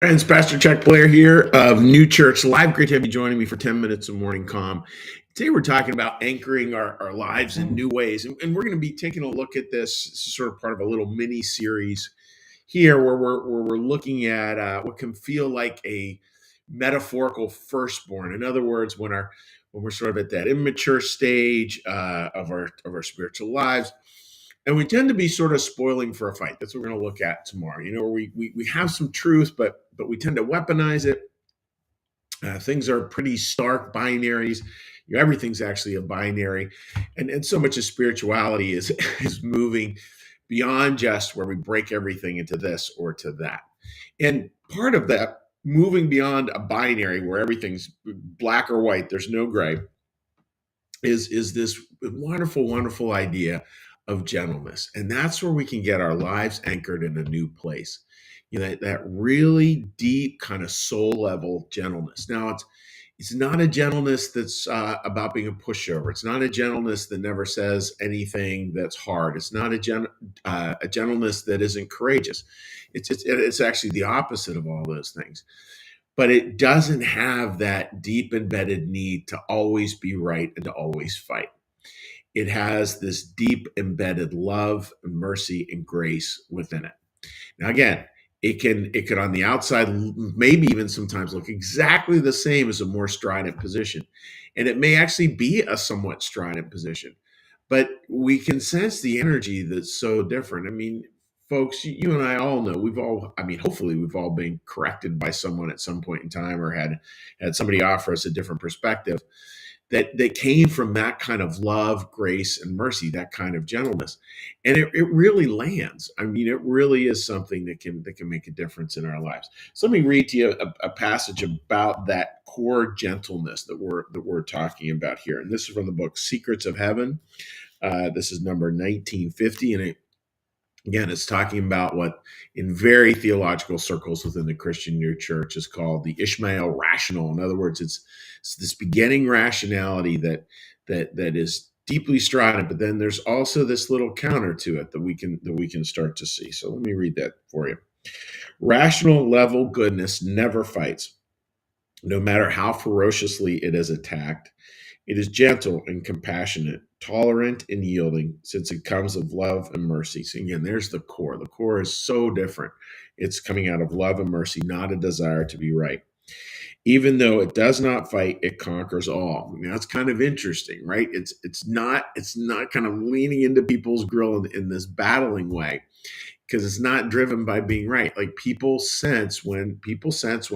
Friends, Pastor Chuck Blair here of New Church Live. Great to have you joining me for 10 minutes of morning calm. Today we're talking about anchoring our lives in new ways. And we're going to be taking a look at this. This is sort of part of a little mini series here where we're looking at what can feel like a metaphorical firstborn. In other words, when we're sort of at that immature stage of our spiritual lives, and we tend to be sort of spoiling for a fight. That's what we're going to look at tomorrow. You know, we have some truth, but we tend to weaponize it. Things are pretty stark binaries. You know, everything's actually a binary, and so much of spirituality is is moving beyond just where we break everything into this or to that. And part of that moving beyond a binary where everything's black or white, there's no gray, is this wonderful idea of gentleness. And that's where we can get our lives anchored in a new place. You know, that really deep kind of soul level gentleness. Now it's not a gentleness that's about being a pushover. It's not a gentleness that never says anything that's hard. It's not a gentleness that isn't courageous. It's actually the opposite of all those things, but it doesn't have that deep embedded need to always be right and to always fight. It has this deep embedded love and mercy and grace within it. Now, again, it can on the outside maybe even sometimes look exactly the same as a more strident position, and it may actually be a somewhat strident position, but we can sense the energy that's so different. I mean, folks, you and I all know hopefully we've all been corrected by someone at some point in time, or had somebody offer us a different perspective that came from that kind of love, grace, and mercy, that kind of gentleness. And it really lands. I mean, it really is something that can make a difference in our lives. So let me read to you a passage about that core gentleness that we're talking about here. And this is from the book Secrets of Heaven. This is number 1950, and again, it's talking about what in very theological circles within the Christian New Church is called the Ishmael rational. In other words, it's this beginning rationality that is deeply strident, but then there's also this little counter to it that we can start to see. So let me read that for you. Rational level goodness never fights, no matter how ferociously it is attacked. It is gentle and compassionate, tolerant and yielding, since it comes of love and mercy. So again, there's the core. The core is so different. It's coming out of love and mercy, not a desire to be right. Even though it does not fight, it conquers all. Now that's kind of interesting, right? It's not kind of leaning into people's grill in this battling way, because it's not driven by being right. Like people sense when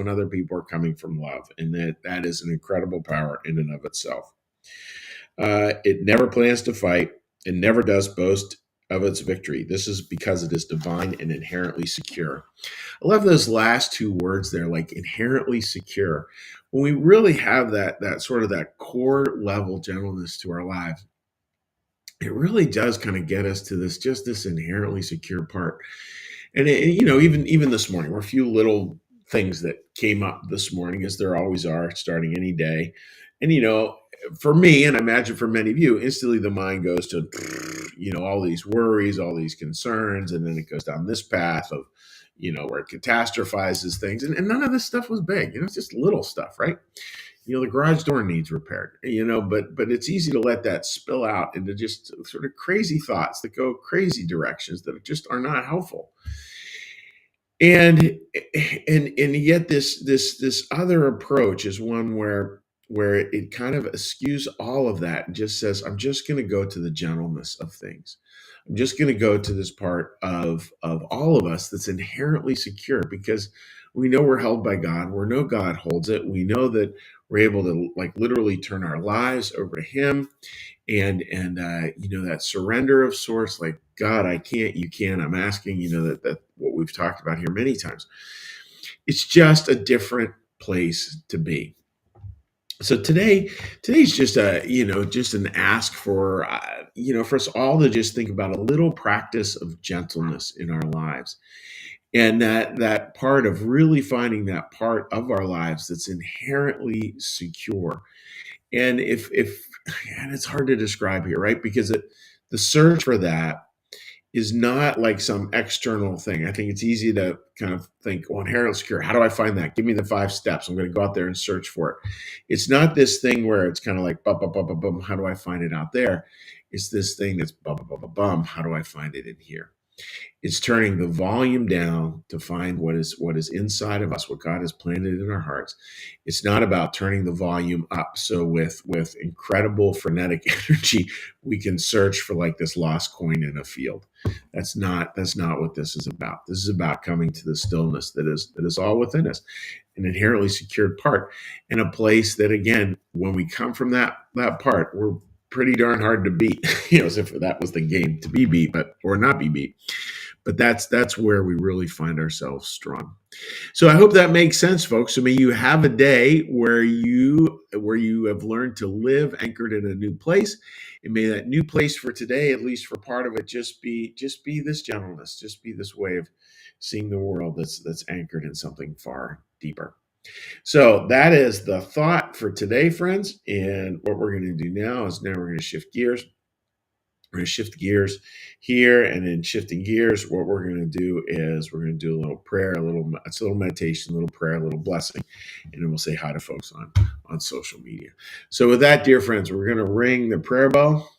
other people are coming from love, and that is an incredible power in and of itself. It never plans to fight and never does boast of its victory. This is because it is divine and inherently secure. I love those last two words there, like inherently secure. When we really have that sort of that core level gentleness to our lives, it really does kind of get us to this inherently secure part. And even this morning, were a few little things that came up this morning, as there always are, starting any day. And for me, and I imagine for many of you, instantly the mind goes to all these worries, all these concerns, and then it goes down this path of where it catastrophizes things, and none of this stuff was big. It's just little stuff, right? The garage door needs repaired, but it's easy to let that spill out into just sort of crazy thoughts that go crazy directions that just are not helpful. And yet this other approach is one where it kind of eschews all of that and just says, I'm just going to go to the gentleness of things. I'm just going to go to this part of all of us that's inherently secure, because we know we're held by God. We know God holds it. We know that we're able to, like, literally turn our lives over to Him, and that surrender of sorts, like, God, I can't, you can, I'm asking. That what we've talked about here many times. It's just a different place to be. So today's just just an ask for for us all to just think about a little practice of gentleness in our lives, and that part of really finding that part of our lives that's inherently secure. And if and it's hard to describe here, right? Because the search for that is not like some external thing. I think it's easy to kind of think, well, inherently secure, how do I find that? Give me the 5 steps. I'm going to go out there and search for it. It's not this thing where it's kind of like, bum, bum, bum, bum, bum, how do I find it out there? It's this thing that's bum, bum, bum, bum, bum, how do I find it in here? It's turning the volume down to find what is inside of us, what God has planted in our hearts. It's not about turning the volume up. So with incredible frenetic energy, we can search for like this lost coin in a field. That's not what this is about. This is about coming to the stillness that is all within us, an inherently secured part, in a place that, again, when we come from that part, we're pretty darn hard to beat. As if that was the game, to be beat, or not be beat. But that's where we really find ourselves strong. So I hope that makes sense, folks. So may you have a day where you have learned to live anchored in a new place, and may that new place for today, at least for part of it, just be this gentleness, just be this way of seeing the world that's anchored in something far deeper. So that is the thought for today, friends. And what we're going to do now we're going to shift gears. We're going to shift gears here, and in shifting gears, what we're going to do is we're going to do a little prayer, it's a little meditation, a little prayer, a little blessing, and then we'll say hi to folks on social media. So with that, dear friends, we're going to ring the prayer bell.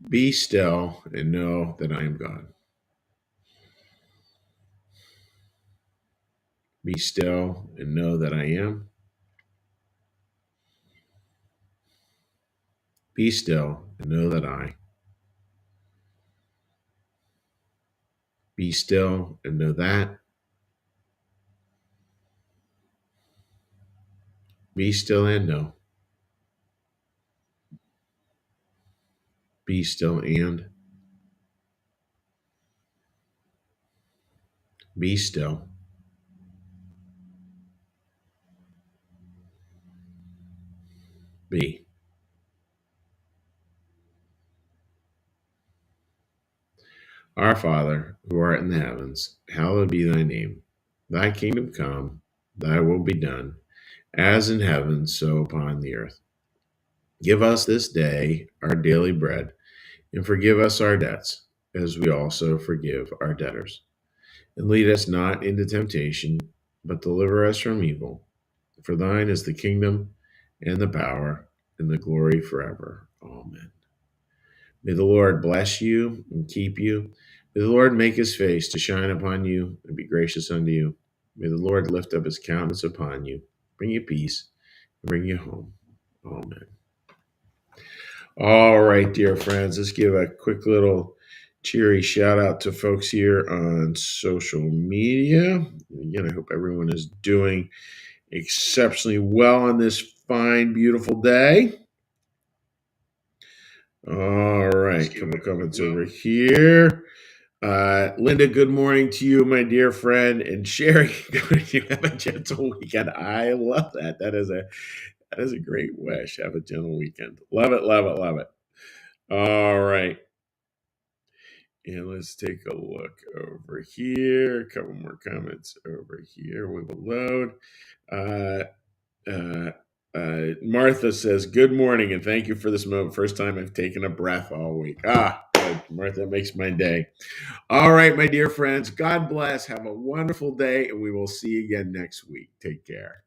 Be still and know that I am God. Be still and know that I am. Be still and know that I. Be still and know that. Be still and know. Be still and. Be still. Be. Our Father, who art in the heavens, hallowed be thy name. Thy kingdom come, thy will be done, as in heaven, so upon the earth. Give us this day our daily bread, and forgive us our debts, as we also forgive our debtors. And lead us not into temptation, but deliver us from evil. For thine is the kingdom, and the power, and the glory forever. Amen. May the Lord bless you and keep you. May the Lord make his face to shine upon you and be gracious unto you. May the Lord lift up his countenance upon you, bring you peace, and bring you home. Amen. All right, dear friends, let's give a quick little cheery shout out to folks here on social media. Again, I hope everyone is doing exceptionally well on this fine, beautiful day. All right, couple comments over here. Linda, good morning to you, my dear friend. And Sherry, you have a gentle weekend. I love that. That is a great wish. Have a gentle weekend. Love it, love it, love it. All right. And let's take a look over here. A couple more comments over here. We will load. Martha says, good morning and thank you for this moment. First time I've taken a breath all week. Good. Martha, that makes my day. All right, my dear friends, God bless. Have a wonderful day, and we will see you again next week. Take care.